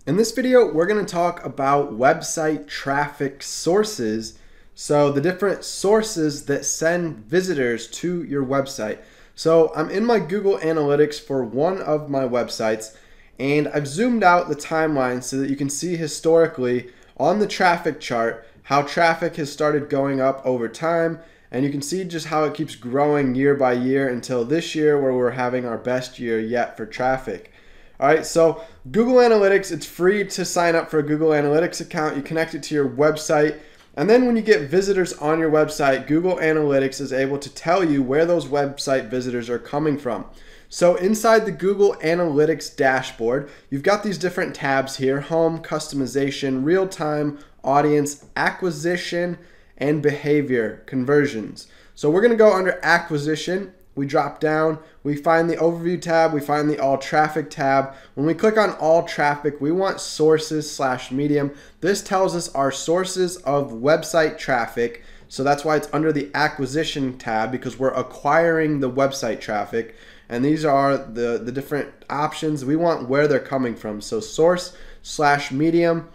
In this video, we're going to talk about website traffic sources. So the different sources that send visitors to your website. So I'm in my Google Analytics for one of my websites, and I've zoomed out the timeline so that you can see historically on the traffic chart how traffic has started going up over time. And you can see just how it keeps growing year by year until this year, where we're having our best year yet for traffic. All right, so Google Analytics, it's free to sign up for a Google Analytics account. You connect it to your website, and then when you get visitors on your website, Google Analytics is able to tell you where those website visitors are coming from. So inside the Google Analytics dashboard, you've got these different tabs here: home, customization, real-time, audience, acquisition, and behavior conversions. So we're going to go under acquisition. We drop down, we find the overview tab, we find the all traffic tab. When we click on all traffic, we want sources/medium. This tells us our sources of website traffic. So that's why it's under the acquisition tab, because we're acquiring the website traffic. And these are the different options. We want where they're coming from. So source/medium.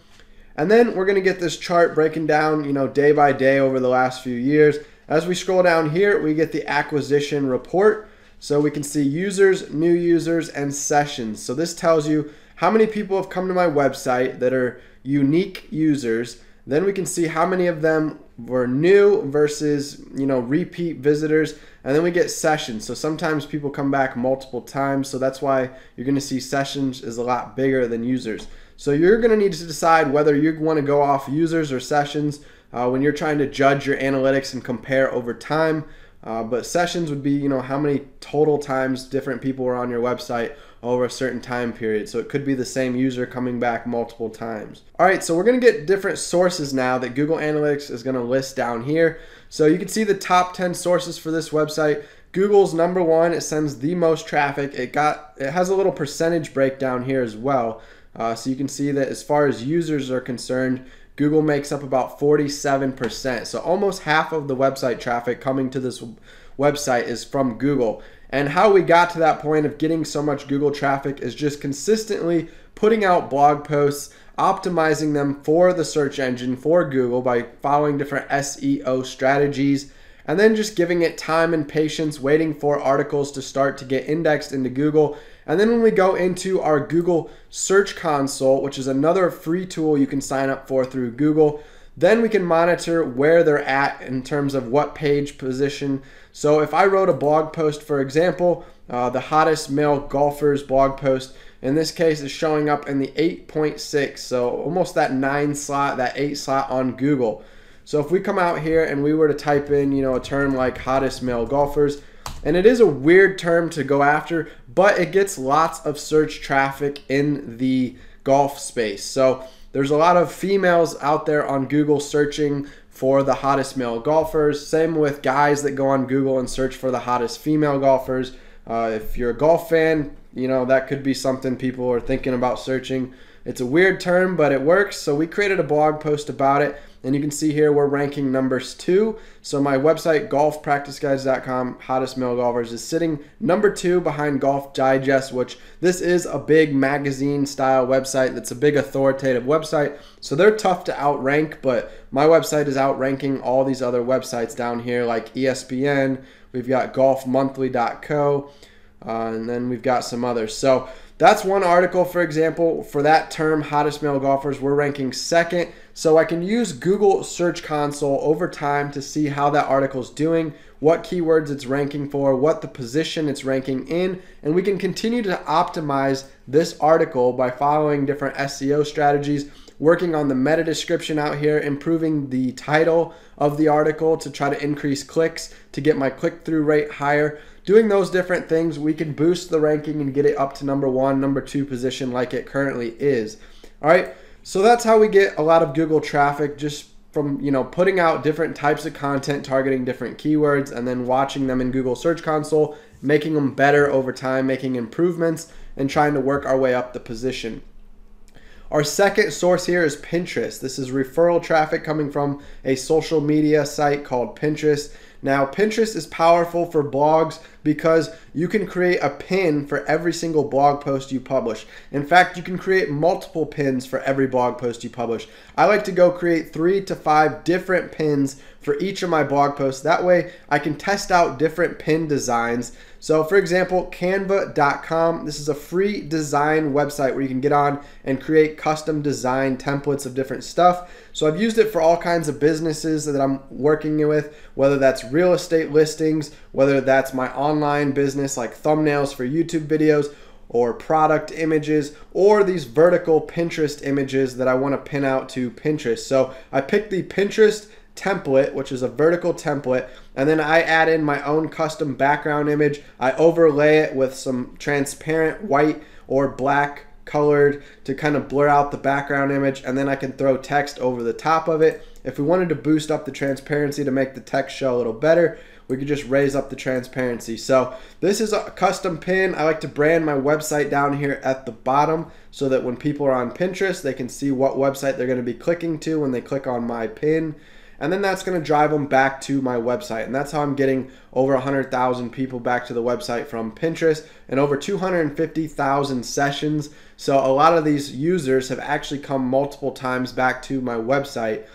And then we're going to get this chart breaking down, day by day over the last few years. As we scroll down here, we get the acquisition report. So we can see users, new users, and sessions. So this tells you how many people have come to my website that are unique users. Then we can see how many of them were new versus, repeat visitors. And then we get sessions. So sometimes people come back multiple times. So that's why you're going to see sessions is a lot bigger than users. So you're going to need to decide whether you want to go off users or sessions when you're trying to judge your analytics and compare over time. But sessions would be, how many total times different people were on your website over a certain time period. So it could be the same user coming back multiple times. All right, so we're going to get different sources now that Google Analytics is going to list down here. So you can see the top 10 sources for this website. Google's number one. It sends the most traffic. It has a little percentage breakdown here as well. So you can see that as far as users are concerned, Google makes up about 47%. So almost half of the website traffic coming to this website is from Google. And how we got to that point of getting so much Google traffic is just consistently putting out blog posts, optimizing them for the search engine, for Google, by following different SEO strategies, and then just giving it time and patience, waiting for articles to start to get indexed into Google. And then when we go into our Google Search Console, which is another free tool you can sign up for through Google, then we can monitor where they're at in terms of what page position. So if I wrote a blog post, for example, the hottest male golfers blog post, in this case is showing up in the 8.6, so almost that 9 slot, that 8 slot on Google. So if we come out here and we were to type in, a term like hottest male golfers, and it is a weird term to go after, but it gets lots of search traffic in the golf space. So there's a lot of females out there on Google searching for the hottest male golfers. Same with guys that go on Google and search for the hottest female golfers. If you're a golf fan, that could be something people are thinking about searching. It's a weird term, but it works. So we created a blog post about it. And you can see here we're ranking numbers 2. So my website, golfpracticeguides.com, hottest male golfers, is sitting number 2 behind Golf Digest, which this is a big magazine style website. That's a big authoritative website. So they're tough to outrank, but my website is outranking all these other websites down here like ESPN. We've got golfmonthly.co, and then we've got some others. So that's one article, for example, for that term, hottest male golfers, we're ranking 2nd. So I can use Google Search Console over time to see how that article is doing, what keywords it's ranking for, what the position it's ranking in, and we can continue to optimize this article by following different SEO strategies, working on the meta description out here, improving the title of the article to try to increase clicks, to get my click-through rate higher. Doing those different things, we can boost the ranking and get it up to number 1, number 2 position like it currently is. All right, so that's how we get a lot of Google traffic, just from putting out different types of content, targeting different keywords, and then watching them in Google Search Console, making them better over time, making improvements, and trying to work our way up the position. Our second source here is Pinterest. This is referral traffic coming from a social media site called Pinterest. Now, Pinterest is powerful for blogs because you can create a pin for every single blog post you publish. In fact, you can create multiple pins for every blog post you publish. I like to go create 3 to 5 different pins for each of my blog posts. That way I can test out different pin designs. So for example, canva.com, this is a free design website where you can get on and create custom design templates of different stuff. So I've used it for all kinds of businesses that I'm working with, whether that's real estate listings, whether that's my online business like thumbnails for YouTube videos, or product images, or these vertical Pinterest images that I want to pin out to Pinterest. So I picked the Pinterest template, which is a vertical template, and then I add in my own custom background image. I overlay it with some transparent white or black colored to kind of blur out the background image, and then I can throw text over the top of it. If we wanted to boost up the transparency to make the text show a little better, we could just raise up the transparency. So this is a custom pin. I like to brand my website down here at the bottom so that when people are on Pinterest, they can see what website they're going to be clicking to when they click on my pin. And then that's going to drive them back to my website. And that's how I'm getting over 100,000 people back to the website from Pinterest and over 250,000 sessions. So a lot of these users have actually come multiple times back to my website.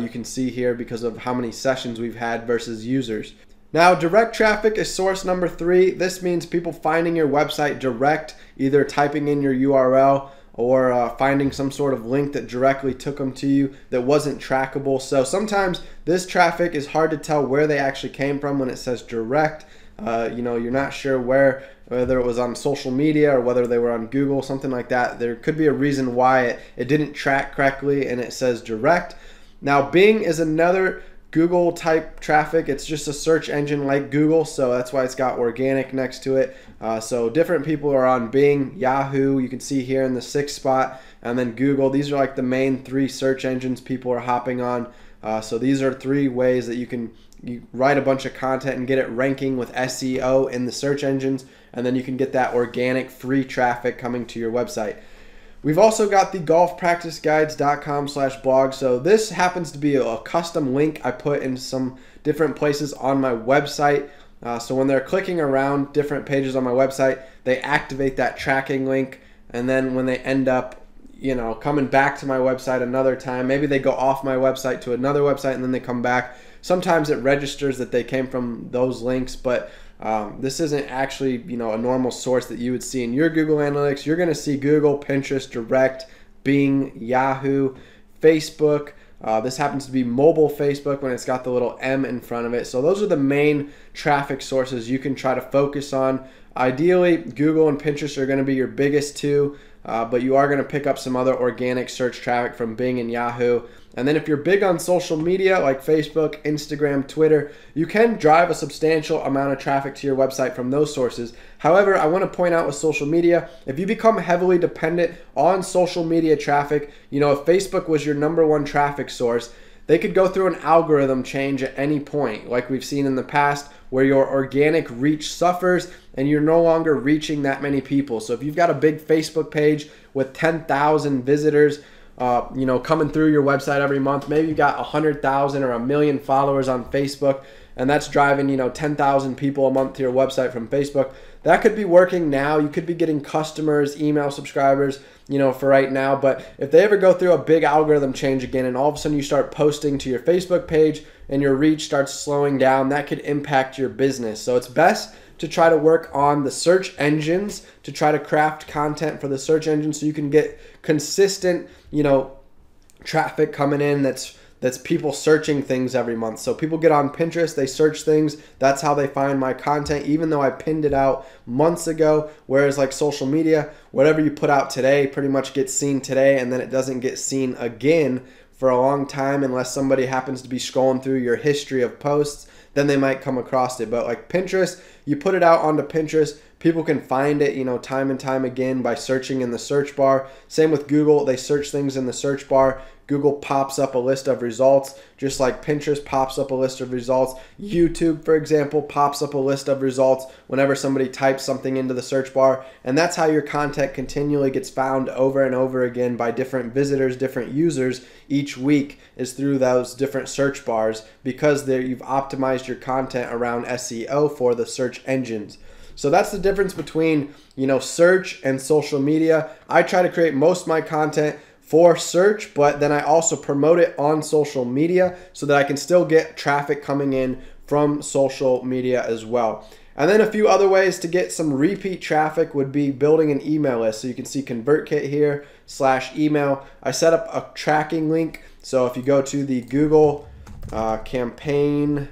You can see here because of how many sessions we've had versus users. Now, direct traffic is source number 3. This means people finding your website direct, either typing in your URL or finding some sort of link that directly took them to you that wasn't trackable. So sometimes this traffic is hard to tell where they actually came from when it says direct. You know, you're not sure whether it was on social media or whether they were on Google, something like that. There could be a reason why it didn't track correctly and it says direct. Now, Bing is another Google type traffic. It's just a search engine like Google, so that's why it's got organic next to it. So different people are on Bing, Yahoo, you can see here in the 6th spot, and then Google. These are like the main 3 search engines people are hopping on. So these are 3 ways that you write a bunch of content and get it ranking with SEO in the search engines, and then you can get that organic free traffic coming to your website. We've also got the golfpracticeguides.com/blog. So this happens to be a custom link I put in some different places on my website. So when they're clicking around different pages on my website, they activate that tracking link. And then when they end up, you know, coming back to my website another time, maybe they go off my website to another website and then they come back. Sometimes it registers that they came from those links, but this isn't actually, you know, a normal source that you would see in your Google Analytics. You're going to see Google, Pinterest, Direct, Bing, Yahoo, Facebook. This happens to be mobile Facebook when it's got the little M in front of it. So those are the main traffic sources you can try to focus on. Ideally, Google and Pinterest are going to be your biggest 2, but you are going to pick up some other organic search traffic from Bing and Yahoo. And then if you're big on social media like Facebook, Instagram, Twitter, you can drive a substantial amount of traffic to your website from those sources. However, I want to point out with social media, if you become heavily dependent on social media traffic, you know, if Facebook was your #1 traffic source, they could go through an algorithm change at any point, like we've seen in the past, where your organic reach suffers and you're no longer reaching that many people. So if you've got a big Facebook page with 10,000 visitors, you know, coming through your website every month, maybe you got 100,000 or 1 million followers on Facebook, and that's driving, you know, 10,000 people a month to your website from Facebook. That could be working now. You could be getting customers, email subscribers, you know, for right now. But if they ever go through a big algorithm change again and all of a sudden you start posting to your Facebook page and your reach starts slowing down, that could impact your business. So it's best to try to work on the search engines, to try to craft content for the search engines so you can get consistent, you know, traffic coming in that's people searching things every month. So people get on Pinterest, they search things, that's how they find my content, even though I pinned it out months ago. Whereas like social media, whatever you put out today pretty much gets seen today, and then it doesn't get seen again for a long time unless somebody happens to be scrolling through your history of posts. Then they might come across it. But like Pinterest, you put it out onto Pinterest, People can find it, time and time again by searching in the search bar. Same with Google. They search things in the search bar. Google pops up a list of results, just like Pinterest pops up a list of results. YouTube, for example, pops up a list of results whenever somebody types something into the search bar. And that's how your content continually gets found over and over again by different visitors, different users each week, is through those different search bars, because you've optimized your content around SEO for the search engines. So that's the difference between, search and social media. I try to create most of my content for search, but then I also promote it on social media so that I can still get traffic coming in from social media as well. And then a few other ways to get some repeat traffic would be building an email list. So you can see ConvertKit here /email. I set up a tracking link. So if you go to the Google campaign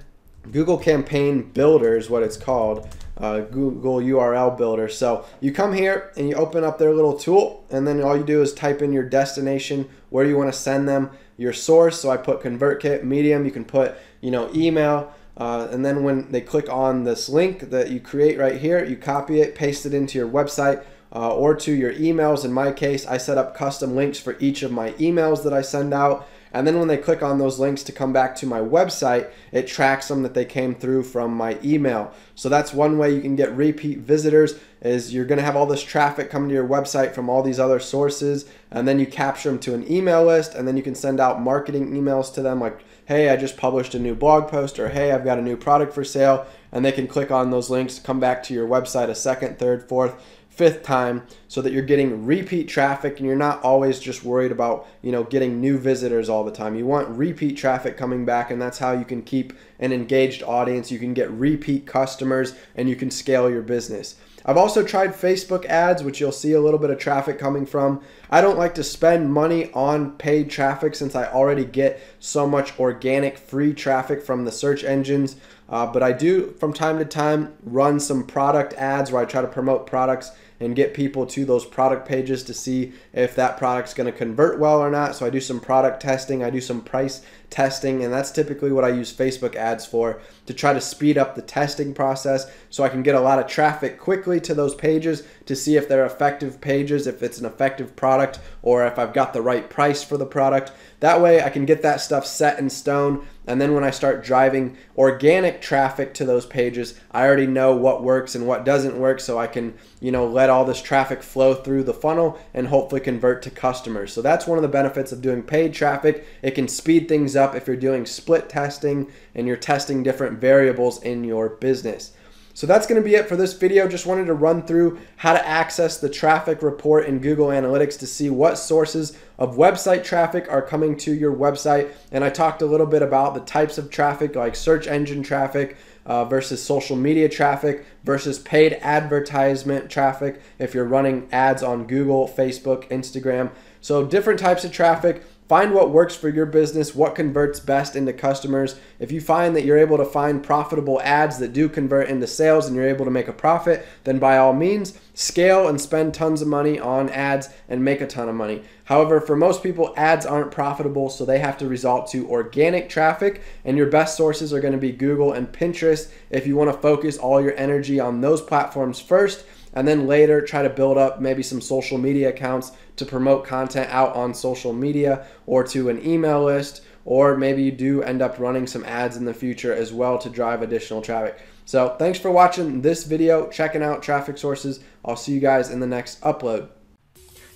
builder is what it's called. Google URL builder. So you come here and you open up their little tool, and then all you do is type in your destination, where you want to send them, your source. So I put ConvertKit, medium. You can put email, and then when they click on this link that you create right here, you copy it, paste it into your website or to your emails. In my case, I set up custom links for each of my emails that I send out. And then when they click on those links to come back to my website, it tracks them that they came through from my email. So that's one way you can get repeat visitors, is you're going to have all this traffic coming to your website from all these other sources, and then you capture them to an email list, and then you can send out marketing emails to them like, hey, I just published a new blog post, or hey, I've got a new product for sale, and they can click on those links, come back to your website a second, third, fourth, fifth time, so that you're getting repeat traffic and you're not always just worried about getting new visitors all the time. You want repeat traffic coming back, and that's how you can keep an engaged audience. You can get repeat customers and you can scale your business. I've also tried Facebook ads, which you'll see a little bit of traffic coming from. I don't like to spend money on paid traffic since I already get so much organic free traffic from the search engines. But I do from time to time run some product ads where I try to promote products and get people to those product pages to see if that product's going to convert well or not. So I do some product testing, I do some price testing, and that's typically what I use Facebook ads for, to try to speed up the testing process so I can get a lot of traffic quickly to those pages to see if they're effective pages, if it's an effective product, or if I've got the right price for the product. That way I can get that stuff set in stone, and then when I start driving organic traffic to those pages, I already know what works and what doesn't work, so I can let all this traffic flow through the funnel and hopefully convert to customers. So that's one of the benefits of doing paid traffic. It can speed things up if you're doing split testing and you're testing different variables in your business. So that's going to be it for this video. Just wanted to run through how to access the traffic report in Google Analytics to see what sources of website traffic are coming to your website. And I talked a little bit about the types of traffic, like search engine traffic versus social media traffic versus paid advertisement traffic if you're running ads on Google, Facebook, Instagram. So different types of traffic. Find what works for your business, what converts best into customers. If you find that you're able to find profitable ads that do convert into sales and you're able to make a profit, then by all means, scale and spend tons of money on ads and make a ton of money. However, for most people, ads aren't profitable, so they have to resort to organic traffic, and your best sources are going to be Google and Pinterest if you want to focus all your energy on those platforms first, and then later try to build up maybe some social media accounts to promote content out on social media or to an email list, or maybe you do end up running some ads in the future as well to drive additional traffic. So thanks for watching this video, checking out traffic sources. I'll see you guys in the next upload.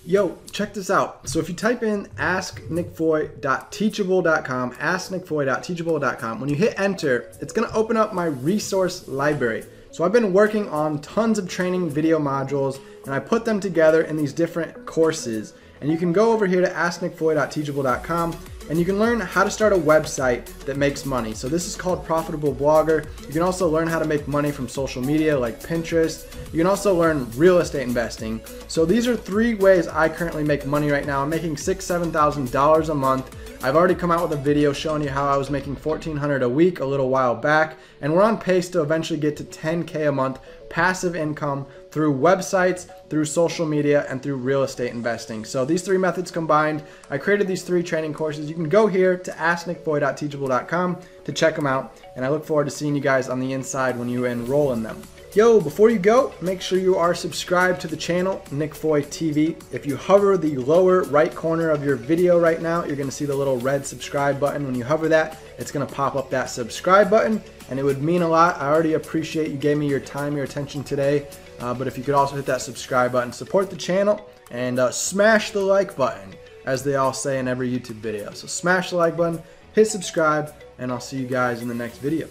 Yo, check this out. So if you type in asknickfoy.teachable.com, asknickfoy.teachable.com, when you hit enter, it's going to open up my resource library. So I've been working on tons of training video modules, and I put them together in these different courses. And you can go over here to asknickfoy.teachable.com and you can learn how to start a website that makes money. So this is called Profitable Blogger. You can also learn how to make money from social media like Pinterest. You can also learn real estate investing. So these are 3 ways I currently make money right now. I'm making $6,000 to $7,000 a month. I've already come out with a video showing you how I was making $1,400 a week a little while back, and we're on pace to eventually get to $10K a month passive income through websites, through social media, and through real estate investing. So these 3 methods combined, I created these 3 training courses. You can go here to asknickfoy.teachable.com to check them out, and I look forward to seeing you guys on the inside when you enroll in them. Yo, before you go, make sure you are subscribed to the channel, Nick Foy TV. If you hover the lower right corner of your video right now, you're gonna see the little red subscribe button. When you hover that, it's gonna pop up that subscribe button, and it would mean a lot. I already appreciate you gave me your time, your attention today, but if you could also hit that subscribe button, support the channel, and smash the like button, as they all say in every YouTube video. So smash the like button, hit subscribe, and I'll see you guys in the next video.